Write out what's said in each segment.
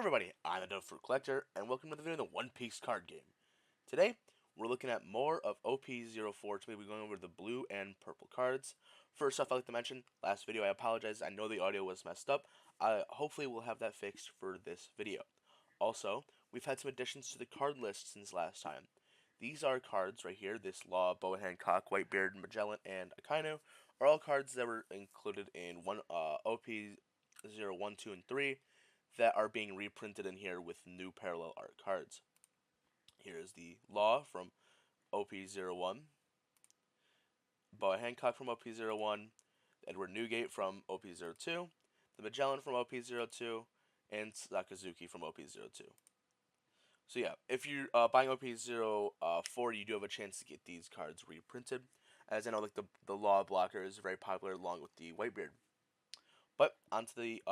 everybody, I'm the Fruit Collector, and welcome to the video of the One Piece card game. Today, we're looking at more of OP04. Today we're going over the blue and purple cards. First off, I'd like to mention, last video I apologize, I know the audio was messed up. Hopefully we'll have that fixed for this video. Also, we've had some additions to the card list since last time. These are cards right here, this Law, Boa Hancock, Whitebeard, Magellan, and Akainu, are all cards that were included in OP01, 2, and 3, that are being reprinted in here with new parallel art cards. Here is the Law from OP01, Boa Hancock from OP01, Edward Newgate from OP02, the Magellan from OP02, and Sakazuki from OP02. So yeah, if you're buying OP04, you do have a chance to get these cards reprinted, as I know like the Law blocker is very popular along with the Whitebeard. But onto the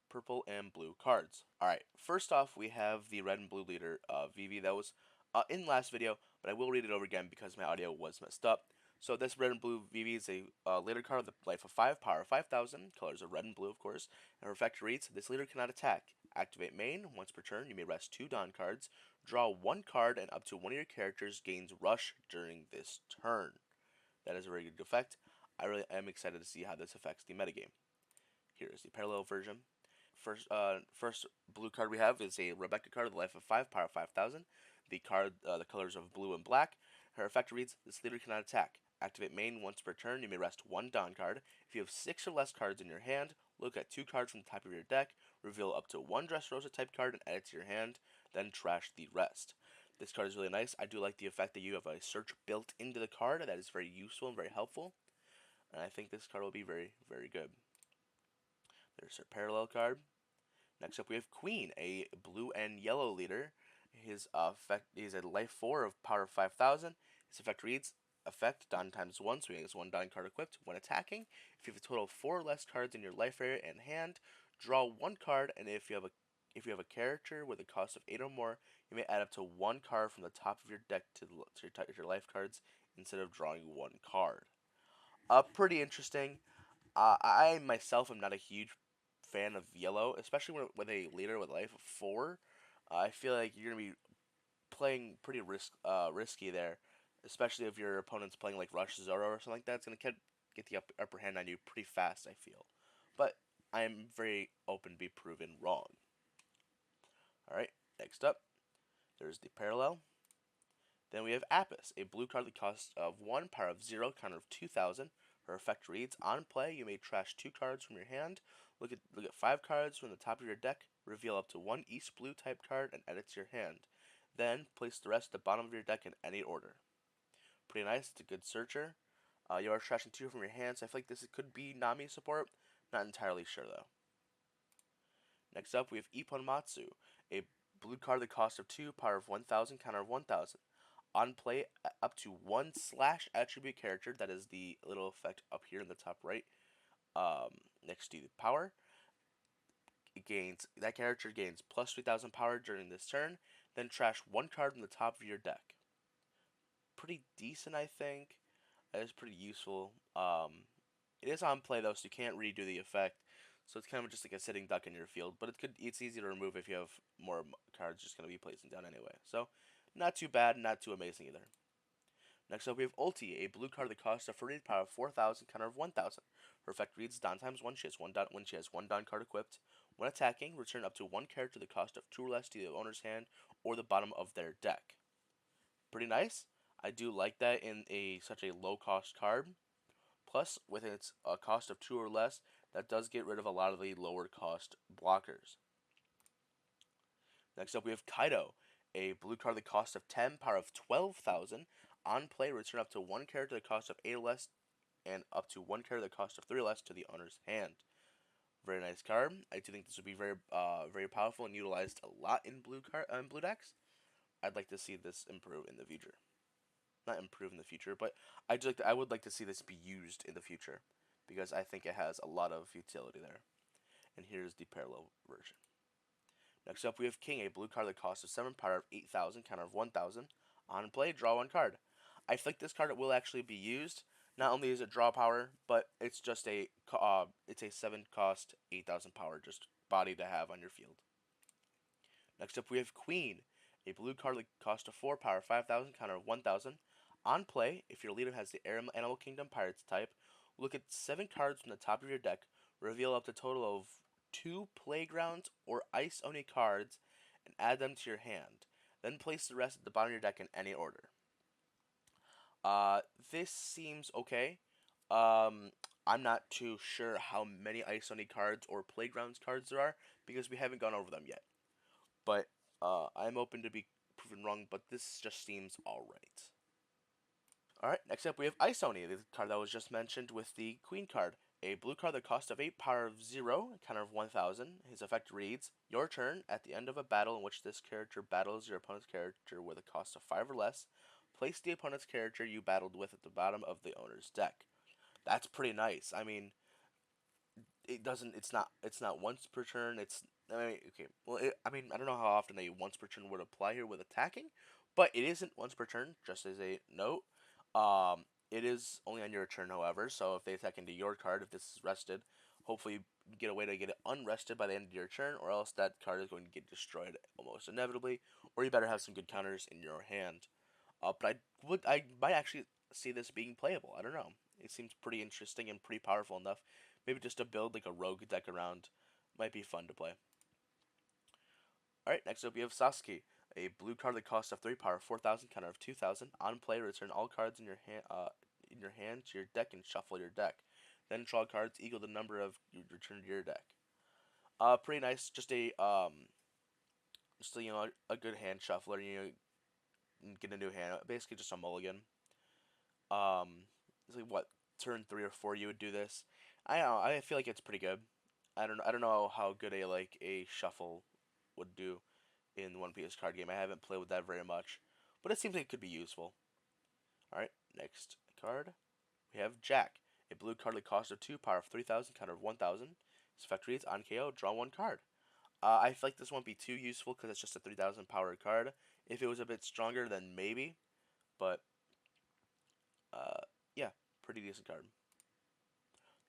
purple and blue cards. Alright, first off we have the red and blue leader, Vivi, that was in last video, but I will read it over again because my audio was messed up. So this red and blue Vivi is a leader card with a life of 5, power of 5,000, colors are red and blue of course, and her effect reads, this leader cannot attack. Activate main, once per turn you may rest 2 Dawn cards, draw 1 card, and up to one of your characters gains rush during this turn. That is a very good effect. I really am excited to see how this affects the metagame. Here is the parallel version. First blue card we have is a Rebecca card with a life of 5, power of 5,000. The card, the colors of blue and black. Her effect reads, this leader cannot attack. Activate main once per turn. You may rest 1 Dawn card. If you have 6 or less cards in your hand, look at 2 cards from the top of your deck, reveal up to 1 Dressrosa type card and add it to your hand, then trash the rest. This card is really nice. I do like the effect that you have a search built into the card. That is very useful and very helpful. And I think this card will be very, very good. There's her parallel card. Next up we have Queen, a blue and yellow leader. His effect is a life 4 of power of 5,000. His effect reads, effect Dawn times 1, so he has 1 Dawn card equipped. When attacking, if you have a total of 4 or less cards in your life area and hand, draw 1 card, and if you have a character with a cost of 8 or more, you may add up to 1 card from the top of your deck to your life cards instead of drawing 1 card. Pretty interesting. I myself am not a huge fan of yellow, especially with a leader with a life of 4. I feel like you're gonna be playing pretty risky there, especially if your opponent's playing like Rush Zoro or something like that. It's gonna get the upper hand on you pretty fast, I feel. But I am very open to be proven wrong. Alright, next up, there's the parallel. Then we have Apis, a blue card that costs of 1, power of 0, counter of 2,000. Her effect reads, on play, you may trash 2 cards from your hand, look at 5 cards from the top of your deck, reveal up to 1 East blue type card, and add it to your hand. Then, place the rest at the bottom of your deck in any order. Pretty nice, it's a good searcher. You are trashing 2 from your hand, so I feel like this could be Nami support. Not entirely sure, though. Next up, we have Ippon Matsu, a blue card that costs of 2, power of 1,000, counter of 1,000. On play, up to 1 slash attribute character, that is the little effect up here in the top right, next to the power. That character gains plus 3,000 power during this turn, then trash 1 card from the top of your deck. Pretty decent, I think. That is pretty useful. It is on play though, so you can't redo the effect. So it's kind of just like a sitting duck in your field, but it's easy to remove if you have more cards just going to be placing down anyway. So not too bad, not too amazing either. Next up we have Ulti, a blue card that costs a free power of 4,000, counter of 1,000. Her effect reads, Dawn times 1, she has 1 Dawn, when she has 1 Dawn card equipped. When attacking, return up to 1 character the cost of 2 or less to the owner's hand or the bottom of their deck. Pretty nice. I do like that in such a low cost card. Plus, with its cost of 2 or less, that does get rid of a lot of the lower cost blockers. Next up we have Kaido, a blue card that costs of 10, power of 12,000. On play, return up to 1 character that costs of 8 or less, and up to 1 character that costs of 3 or less to the owner's hand. Very nice card. I do think this would be very powerful and utilized a lot in blue decks. I'd like to see this improve in the future. Not improve in the future, but I would like to see this be used in the future, because I think it has a lot of utility there. And here's the parallel version. Next up we have King, a blue card that costs of 7, power of 8,000, counter of 1,000. On play, draw 1 card. I think this card will actually be used. Not only is it draw power, but it's just it's a 7 cost, 8,000 power, just body to have on your field. Next up, we have Queen, a blue card that costs a 4 power 5,000, counter of 1,000. On play, if your leader has the Animal Kingdom Pirates type, look at 7 cards from the top of your deck, reveal up to a total of 2 Playgrounds or Ice Oni cards, and add them to your hand. Then place the rest at the bottom of your deck in any order. Uh, this seems okay. Um, I'm not too sure how many Ice Oni cards or Playgrounds cards there are because we haven't gone over them yet. But I'm open to be proven wrong, but this just seems alright. Alright, next up we have Isoni, the card that was just mentioned with the Queen card. A blue card that costs of 8, power of 0, counter of 1,000. His effect reads, your turn, at the end of a battle in which this character battles your opponent's character with a cost of 5 or less, place the opponent's character you battled with at the bottom of the owner's deck. That's pretty nice. I mean, it's not once per turn. I mean, okay. Well, I mean, I don't know how often a once per turn would apply here with attacking, but it isn't once per turn. Just as a note, it is only on your turn, however. So if they attack into your card, if this is rested, hopefully you get a way to get it unrested by the end of your turn, or else that card is going to get destroyed almost inevitably. Or you better have some good counters in your hand. But I might actually see this being playable. I don't know. It seems pretty interesting and pretty powerful enough. Maybe just to build like a rogue deck around might be fun to play. Alright, next up we have Sasuke, a blue card that costs of 3 power 4,000, counter of 2,000. On play, return all cards in your hand to your deck and shuffle your deck. Then draw cards equal the number of you return to your deck. Pretty nice. Just a good hand shuffler. Get a new hand. Basically, just a mulligan. It's like what turn 3 or 4 you would do this. I don't know. I feel like it's pretty good. I don't know how good a shuffle would do in the One Piece card game. I haven't played with that very much, but it seems like it could be useful. All right, next card we have Jack, a blue card that costs of 2, power of 3,000, counter of 1,000. His effect reads, on KO, draw 1 card. I feel like this won't be too useful because it's just a 3,000 power card. If it was a bit stronger, then maybe, but uh, yeah, pretty decent card.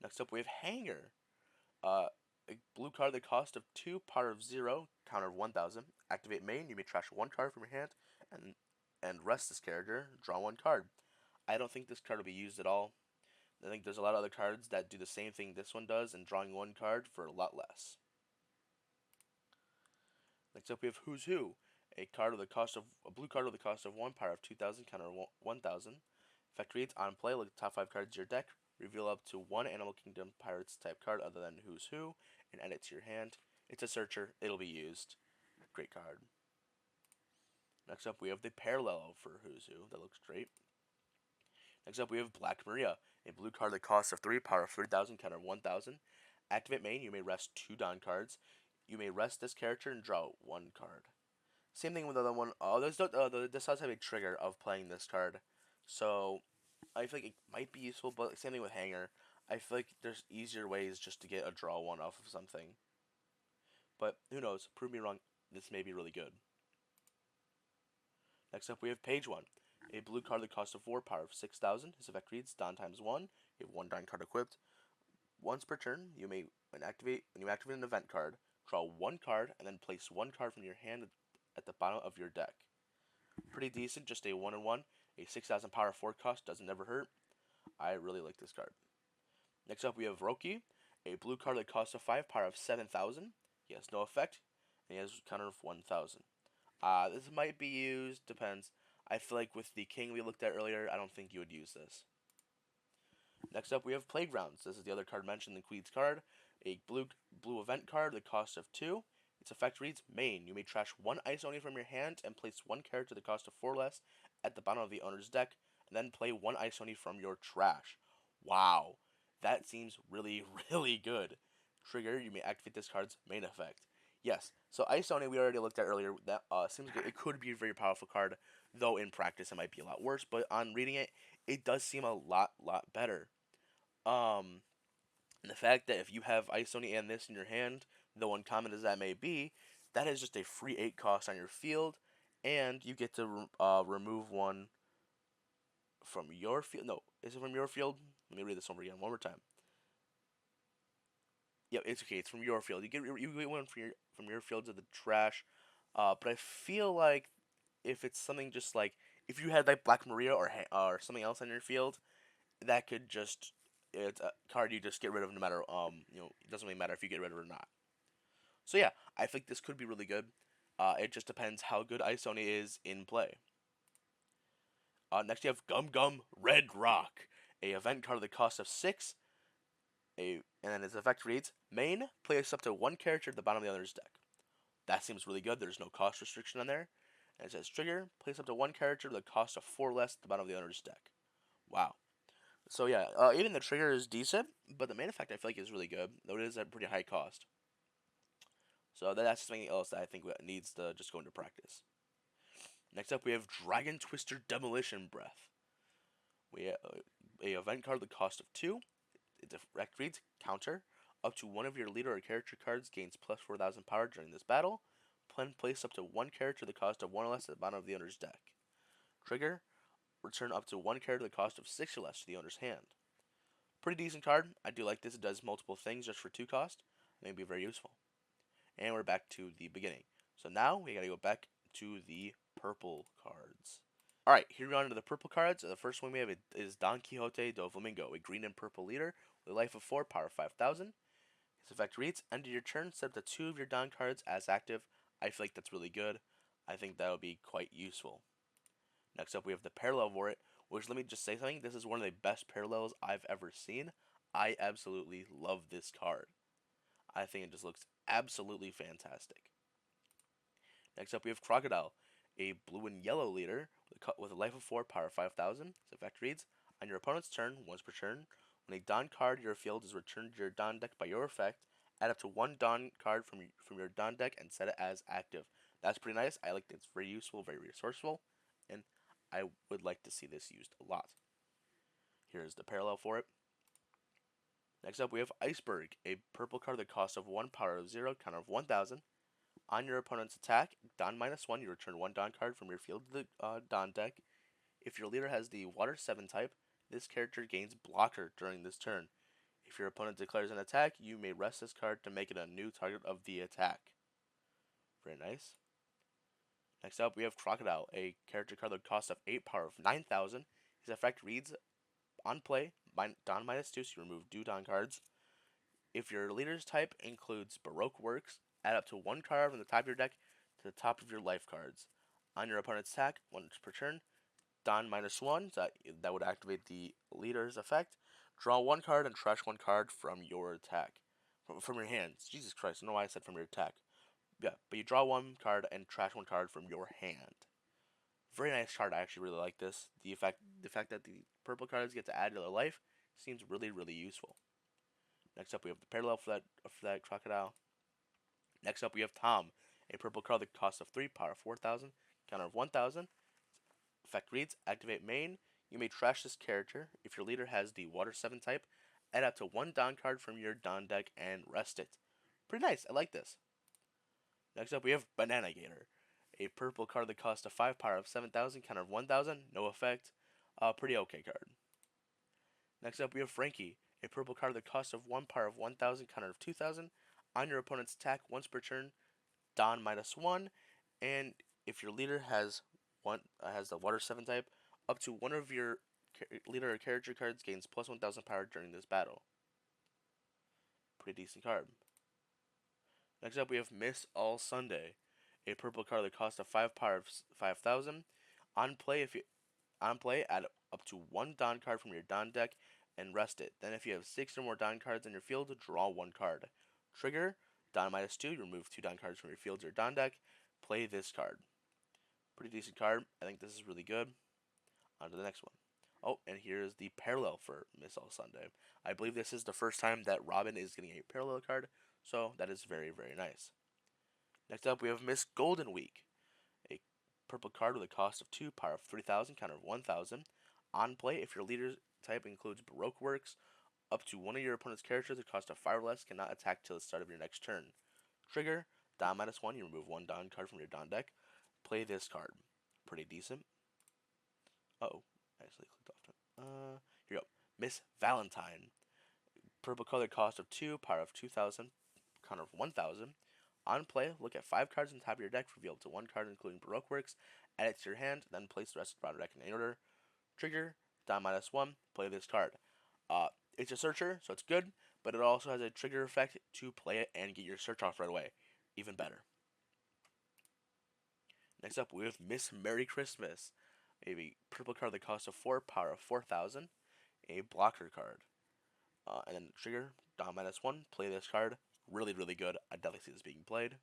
Next up, we have Hanger. A blue card that cost of 2, power of 0, counter of 1,000. Activate main, you may trash 1 card from your hand, and rest this character, draw 1 card. I don't think this card will be used at all. I think there's a lot of other cards that do the same thing this one does, and drawing 1 card for a lot less. Next up, we have Who's Who, a blue card with the cost of 1, power of 2,000, counter of 1,000. Effect reads, on play, look at the top 5 cards of your deck, reveal up to 1 Animal Kingdom Pirates type card other than Who's Who, and add it to your hand. It's a searcher, it'll be used. Great card. Next up, we have the Parallel for Who's Who. That looks great. Next up, we have Black Maria, a blue card that costs of 3, power of 3,000, counter 1,000. Activate main, you may rest 2 Dawn cards. You may rest this character and draw 1 card. Same thing with the other one. This does have a trigger of playing this card. So, I feel like it might be useful, but same thing with Hanger. I feel like there's easier ways just to get a draw 1 off of something. But, who knows, prove me wrong, this may be really good. Next up, we have Page 1. A blue card that costs a 4, power of 6,000. His effect reads, Dawn times 1. You have 1 Dawn card equipped. Once per turn, when you activate an event card, draw 1 card, and then place 1 card from your hand at the bottom of your deck. Pretty decent, just a 1-1. A 6,000 power 4 cost, doesn't never hurt. I really like this card. Next up, we have Roki, a blue card that costs a 5, power of 7,000. He has no effect, and he has a counter of 1,000. This might be used, depends. I feel like with the king we looked at earlier, I don't think you would use this. Next up, we have Playgrounds. This is the other card mentioned in Queen's card. A blue event card, the cost of 2. Its effect reads, main. You may trash 1 Ice Oni from your hand and place 1 character the cost of 4 less at the bottom of the owner's deck, and then play 1 Ice Oni from your trash. Wow. That seems really, really good. Trigger, you may activate this card's main effect. Yes, so Ice Oni we already looked at earlier. That seems like it could be a very powerful card, though in practice it might be a lot worse. But on reading it, it does seem a lot better. Um, and the fact that if you have Ice Oni and this in your hand, though uncommon as that may be, that is just a free 8 cost on your field, and you get to remove 1 from your field. No, is it from your field? Let me read this over again one more time. Yep, it's okay. It's from your field. You get 1 from your field to the trash. But I feel like if it's something just like if you had like Black Maria or something else on your field, that could just it's a card you just get rid of no matter it doesn't really matter if you get rid of it or not. So yeah, I think this could be really good. It just depends how good Isoni is in play. Next you have Gum Gum Red Rock, a event card at the cost of 6. And then its effect reads: main, place up to one character at the bottom of the other's deck. That seems really good. There's no cost restriction on there. And it says trigger, place up to one character with a cost of 4 less at the bottom of the owner's deck. Wow. So yeah, even the trigger is decent, but the main effect I feel like is really good, though it is at pretty high cost. So that's something else that I think needs to just go into practice. Next up, we have Dragon Twister Demolition Breath. We have a event card with the cost of 2. Its effect reads: counter. Up to one of your leader or character cards gains plus 4,000 power during this battle. Place up to one character at the cost of 1 or less at the bottom of the owner's deck. Trigger: return up to one character at the cost of 6 or less to the owner's hand. Pretty decent card. I do like this. It does multiple things just for 2 cost. It may be very useful. And we're back to the beginning. So now we gotta go back to the purple cards. Alright, here we are into the purple cards. The first one we have is Don Quixote do Flamingo, a green and purple leader with a life of 4, power 5,000. His effect reads: end of your turn, set up to 2 of your Don cards as active. I feel like that's really good. I think that would be quite useful. Next up, we have the parallel for it, which, let me just say something. This is one of the best parallels I've ever seen. I absolutely love this card. I think it just looks absolutely fantastic. Next up, we have Crocodile, a blue and yellow leader with a life of 4, power 5,000. His effect reads: on your opponent's turn, once per turn, when a Don card your field is returned to your Don deck by your effect, add up to one Don card from your Don deck and set it as active. That's pretty nice. I like it. It's very useful, very resourceful, and I would like to see this used a lot. Here's the parallel for it. Next up, we have Iceberg, a purple card that costs of 1, power of 0, counter of 1,000. On your opponent's attack, Don -1, you return one Don card from your field to the Don deck. If your leader has the Water 7 type, this character gains Blocker during this turn. If your opponent declares an attack, you may rest this card to make it a new target of the attack. Very nice. Next up, we have Crocodile, a character card that costs of 8, power of 9,000. His effect reads: on play, Don -2, so you remove 2 Don cards. If your leader's type includes Baroque Works, add up to 1 card from the top of your deck to the top of your life cards. On your opponent's attack, once per turn, Don -1, so that would activate the leader's effect. Draw 1 card and trash 1 card from your attack. From your hands. Jesus Christ, I don't know why I said from your attack. Yeah, but you draw 1 card and trash 1 card from your hand. Very nice card. I actually really like this. The fact that the purple cards get to add to their life seems really, really useful. Next up, we have the parallel for that Crocodile. Next up, we have Tom, a purple card that costs of 3, power 4,000, counter of 1,000. Effect reads: activate main. You may trash this character. If your leader has the Water 7 type, add up to 1 Don card from your Don deck and rest it. Pretty nice. I like this. Next up, we have Banana Gator, a purple card that costs a 5, power of 7,000, counter of 1,000. No effect. Pretty okay card. Next up, we have Frankie, a purple card that costs of 1, power of 1,000, counter of 2,000. On your opponent's attack, once per turn, Don -1, and if your leader has the Water 7 type, up to one of your leader or character cards gains plus 1,000 power during this battle. Pretty decent card. Next up, we have Miss All Sunday, a purple card that costs a 5, power of 5,000. On play, add up to 1 Don card from your Don deck and rest it. Then, if you have 6 or more Don cards in your field, draw 1 card. Trigger: Don -2, you remove 2 Don cards from your field or Don deck. Play this card. Pretty decent card. I think this is really good. On to the next one. Oh, and here's the parallel for Miss All Sunday. I believe this is the first time that Robin is getting a parallel card, so that is very, very nice. Next up, we have Miss Golden Week, a purple card with a cost of 2, power of 3,000, counter of 1,000. On play, if your leader type includes Baroque Works, up to one of your opponent's characters that cost a 5 or less cannot attack till the start of your next turn. Trigger: Don -1, you remove 1 Don card from your Don deck. Play this card. Pretty decent. Uh-oh, I actually clicked off. Here we go. Miss Valentine. Purple color cost of 2, power of 2,000, counter of 1,000. On play, look at 5 cards on top of your deck, reveal up to 1 card including Baroque Works, add it to your hand, then place the rest of the bottom deck in any order. Trigger, down -1, play this card. Uh, it's a searcher, so it's good, but it also has a trigger effect to play it and get your search off right away. Even better. Next up, we have Miss Merry Christmas. A purple card that costs a 4, power of 4,000. A blocker card. And then trigger, down -1, play this card. Really, really good. I definitely see this being played.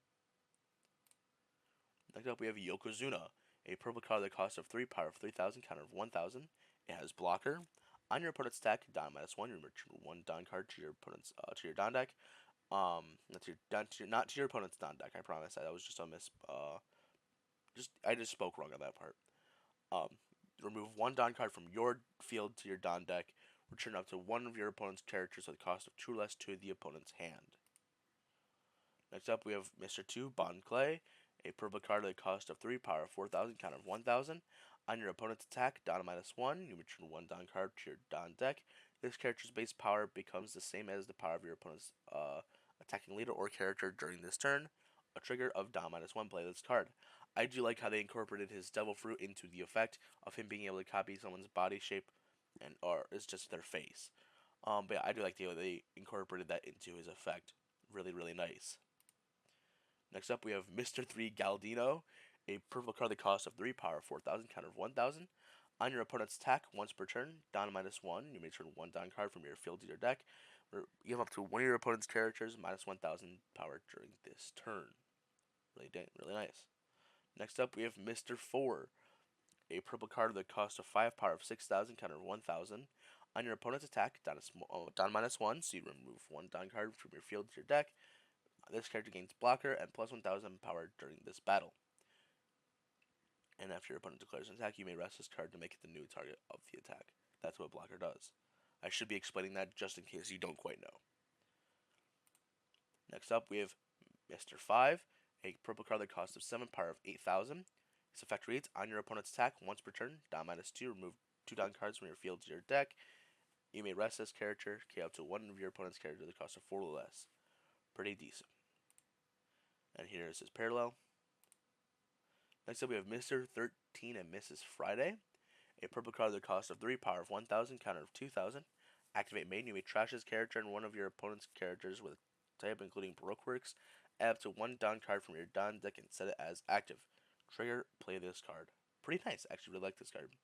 Next up, we have Yokozuna. A purple card that costs of 3, power of 3,000, counter of 1,000. It has blocker. On your opponent's deck, down -1, you return 1 down card to your opponent's to your down deck. Not to your opponent's down deck. I promise that was just a miss. I just spoke wrong on that part. Remove 1 down card from your field to your down deck. Return up to 1 of your opponent's characters at the cost of 2 less to the opponent's hand. Next up, we have Mr. 2, Bond Clay. A purple card at the cost of 3, power of 4,000, counter of 1,000. On your opponent's attack, down -1, you return 1 down card to your down deck. This character's base power becomes the same as the power of your opponent's attacking leader or character during this turn. A trigger of down -1, play this card. I do like how they incorporated his Devil Fruit into the effect of him being able to copy someone's body shape or it's just their face. But yeah, I do like the way they incorporated that into his effect. Really, really nice. Next up, we have Mr. 3 Galdino, a purple card that costs of 3, power of 4,000, counter of 1,000. On your opponent's attack, once per turn, down -1, you may turn 1 down card from your field to your deck. Give up to 1 of your opponent's characters -1,000 power during this turn. Really nice. Next up, we have Mr. 4, a purple card with a cost of 5, power of 6,000, counter of 1,000. On your opponent's attack, down -1, so you remove 1 down card from your field to your deck. This character gains blocker and plus 1,000 power during this battle. And after your opponent declares an attack, you may rest this card to make it the new target of the attack. That's what blocker does. I should be explaining that just in case you don't quite know. Next up, we have Mr. 5, a purple card that costs of 7, power of 8,000. This effect reads, on your opponent's attack, once per turn, down -2, remove 2 down cards from your field to your deck. You may rest this character, KO up to 1 of your opponent's characters at the cost of 4 or less. Pretty decent. And here is his parallel. Next up, we have Mr. 13 and Mrs. Friday. A purple card with a cost of 3, power of 1,000, counter of 2,000. Activate main, you may trash this character and 1 of your opponent's characters with a type including Baroque Works. Add up to 1 down card from your down deck and set it as active. Trigger, play this card. Pretty nice, actually really like this card.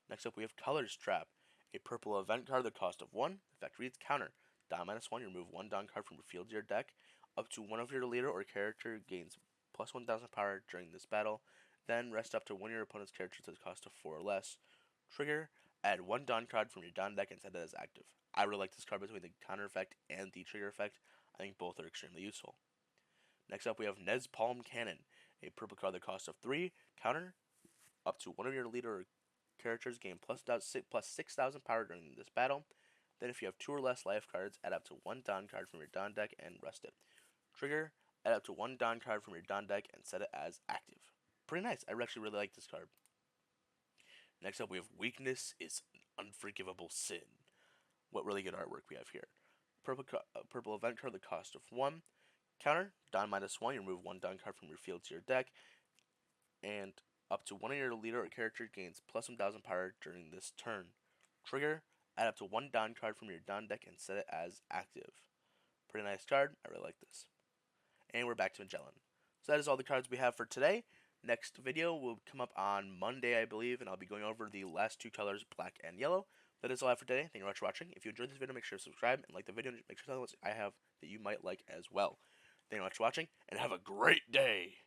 Next up, we have Colors Trap. A purple event card with a cost of 1. Effect reads, counter. Down -1, you remove 1 down card from your field to your deck. Up to 1 of your leader or character gains plus 1,000 power during this battle. Then rest up to 1 of your opponent's characters at the cost of 4 or less. Trigger, add 1 down card from your down deck and set it as active. I really like this card between the counter effect and the trigger effect. I think both are extremely useful. Next up, we have Ned's Palm Cannon. A purple card that costs of 3, counter. Up to 1 of your leader or characters gain plus 6,000 power during this battle. Then if you have 2 or less life cards, add up to 1 down card from your down deck and rest it. Trigger, add up to 1 down card from your down deck and set it as active. Pretty nice. I actually really like this card. Next up, we have Weakness is an Unforgivable Sin. What really good artwork we have here. Purple event card, the cost of 1. Counter, down -1, you remove 1 down card from your field to your deck. And up to 1 of your leader or character gains plus 1,000 power during this turn. Trigger, add up to 1 down card from your down deck and set it as active. Pretty nice card. I really like this. And we're back to Magellan. So that is all the cards we have for today. Next video will come up on Monday, I believe, and I'll be going over the last 2 colors, black and yellow. That is all I have for today. Thank you very much for watching. If you enjoyed this video, make sure to subscribe and like the video. Make sure to tell us I have that you might like as well. Thank you very much for watching, and have a great day!